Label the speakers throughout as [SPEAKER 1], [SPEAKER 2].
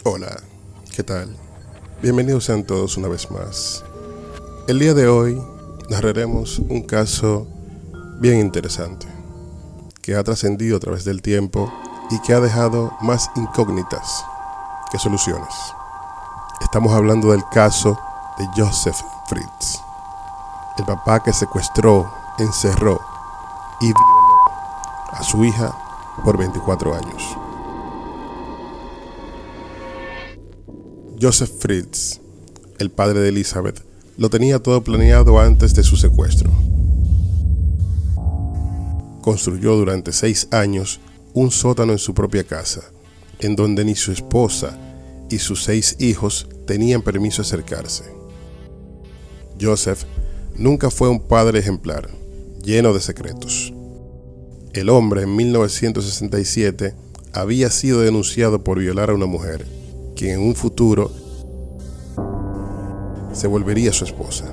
[SPEAKER 1] Hola, ¿qué tal? Bienvenidos sean todos una vez más. El día de hoy narraremos un caso bien interesante que ha trascendido a través del tiempo y que ha dejado más incógnitas que soluciones. Estamos hablando del caso de Joseph Fritz, el papá que secuestró, encerró y violó a su hija por 24 años. Joseph Fritz, el padre de Elizabeth, lo tenía todo planeado antes de su secuestro. Construyó durante 6 años un sótano en su propia casa, en donde ni su esposa y sus 6 hijos tenían permiso de acercarse. Joseph nunca fue un padre ejemplar, lleno de secretos. El hombre en 1967 había sido denunciado por violar a una mujer, quien en un futuro se volvería su esposa.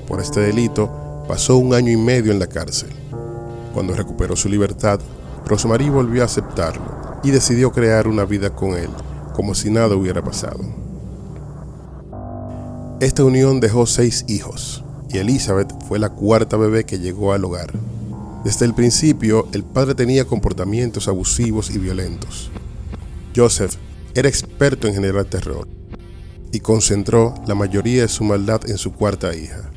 [SPEAKER 1] Por este delito pasó 1 año y medio en la cárcel. Cuando recuperó su libertad, Rosemary volvió a aceptarlo y decidió crear una vida con él, como si nada hubiera pasado. Esta unión dejó 6 hijos, y Elizabeth fue la 4ª bebé que llegó al hogar. Desde el principio, el padre tenía comportamientos abusivos y violentos. Joseph era experto en generar terror y concentró la mayoría de su maldad en su 4ª hija,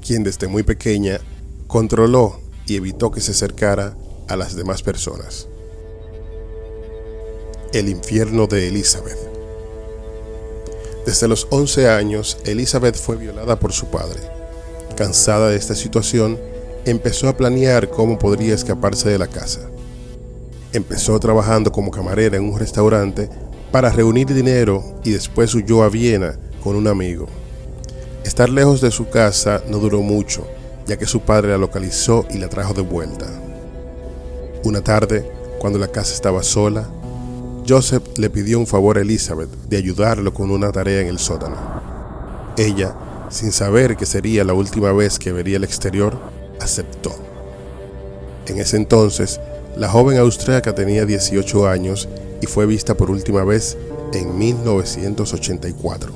[SPEAKER 1] quien desde muy pequeña controló y evitó que se acercara a las demás personas. El infierno de Elizabeth. Desde los 11 años, Elizabeth fue violada por su padre. Cansada de esta situación, empezó a planear cómo podría escaparse de la casa. Empezó trabajando como camarera en un restaurante para reunir dinero y después huyó a Viena con un amigo. Estar lejos de su casa no duró mucho, ya que su padre la localizó y la trajo de vuelta. Una tarde, cuando la casa estaba sola, Joseph le pidió un favor a Elizabeth de ayudarlo con una tarea en el sótano. Ella, sin saber que sería la última vez que vería el exterior, aceptó. En ese entonces, la joven austríaca tenía 18 años y fue vista por última vez en 1984.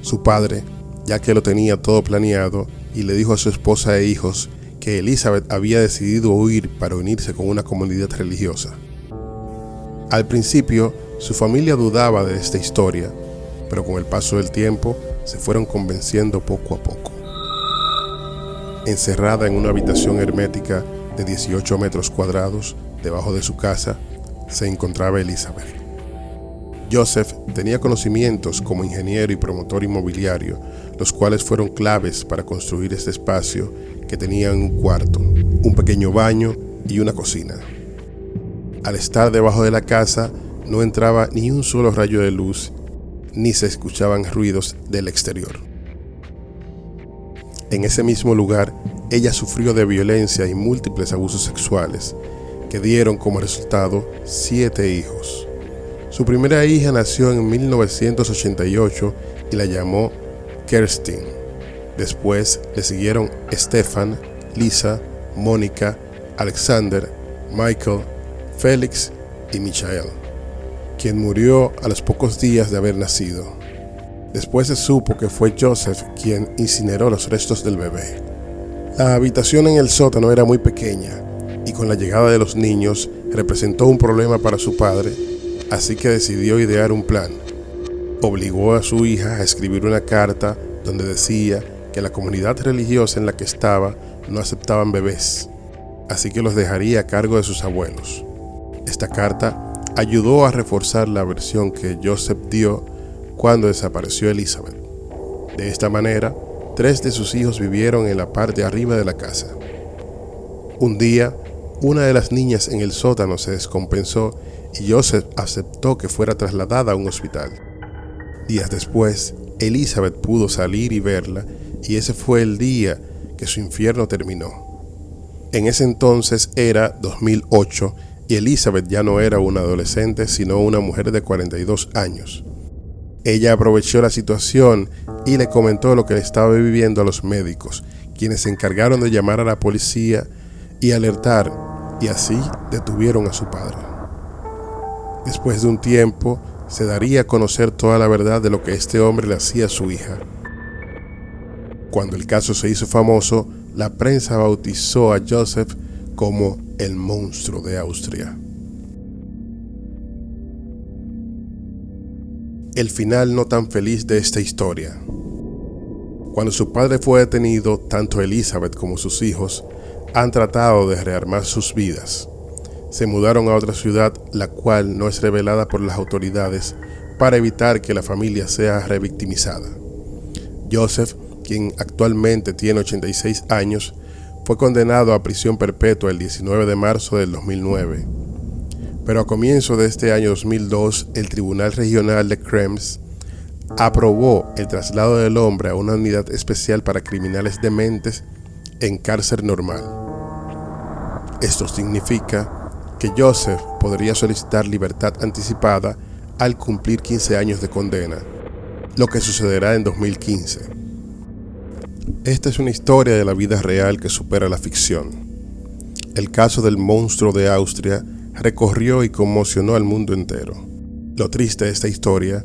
[SPEAKER 1] Su padre, ya que lo tenía todo planeado, y le dijo a su esposa e hijos que Elizabeth había decidido huir para unirse con una comunidad religiosa. Al principio, su familia dudaba de esta historia, pero con el paso del tiempo se fueron convenciendo poco a poco. Encerrada en una habitación hermética de 18 metros cuadrados, debajo de su casa, se encontraba Elizabeth. Joseph tenía conocimientos como ingeniero y promotor inmobiliario, los cuales fueron claves para construir este espacio que tenía un cuarto, un pequeño baño y una cocina. Al estar debajo de la casa, no entraba ni un solo rayo de luz, ni se escuchaban ruidos del exterior. En ese mismo lugar, ella sufrió de violencia y múltiples abusos sexuales, que dieron como resultado 7 hijos. Su primera hija nació en 1988 y la llamó Kerstin. Después le siguieron Stefan, Lisa, Mónica, Alexander, Michael, Félix y Michael, quien murió a los pocos días de haber nacido. Después se supo que fue Joseph quien incineró los restos del bebé. La habitación en el sótano era muy pequeña y con la llegada de los niños representó un problema para su padre, así que decidió idear un plan. Obligó a su hija a escribir una carta donde decía que la comunidad religiosa en la que estaba no aceptaban bebés, así que los dejaría a cargo de sus abuelos. Esta carta ayudó a reforzar la versión que Joseph dio cuando desapareció Elizabeth. De esta manera, 3 de sus hijos vivieron en la parte de arriba de la casa. Un día, una de las niñas en el sótano se descompensó y Joseph aceptó que fuera trasladada a un hospital. Días después, Elizabeth pudo salir y verla, y ese fue el día que su infierno terminó. En ese entonces era 2008 y Elizabeth ya no era una adolescente, sino una mujer de 42 años. Ella aprovechó la situación y le comentó lo que estaba viviendo a los médicos, quienes se encargaron de llamar a la policía y alertar, y así detuvieron a su padre. Después de un tiempo, se daría a conocer toda la verdad de lo que este hombre le hacía a su hija. Cuando el caso se hizo famoso, la prensa bautizó a Joseph como el monstruo de Austria. El final no tan feliz de esta historia. Cuando su padre fue detenido, tanto Elizabeth como sus hijos han tratado de rearmar sus vidas. Se mudaron a otra ciudad, la cual no es revelada por las autoridades, para evitar que la familia sea revictimizada. Joseph, quien actualmente tiene 86 años, fue condenado a prisión perpetua el 19 de marzo del 2009. Pero a comienzos de este año 2002, el Tribunal Regional de Krems aprobó el traslado del hombre a una unidad especial para criminales dementes en cárcel normal. Esto significa que Joseph podría solicitar libertad anticipada al cumplir 15 años de condena, lo que sucederá en 2015. Esta es una historia de la vida real que supera la ficción. El caso del monstruo de Austria recorrió y conmocionó al mundo entero. Lo triste de esta historia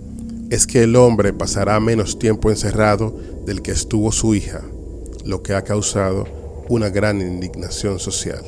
[SPEAKER 1] es que el hombre pasará menos tiempo encerrado del que estuvo su hija, lo que ha causado una gran indignación social.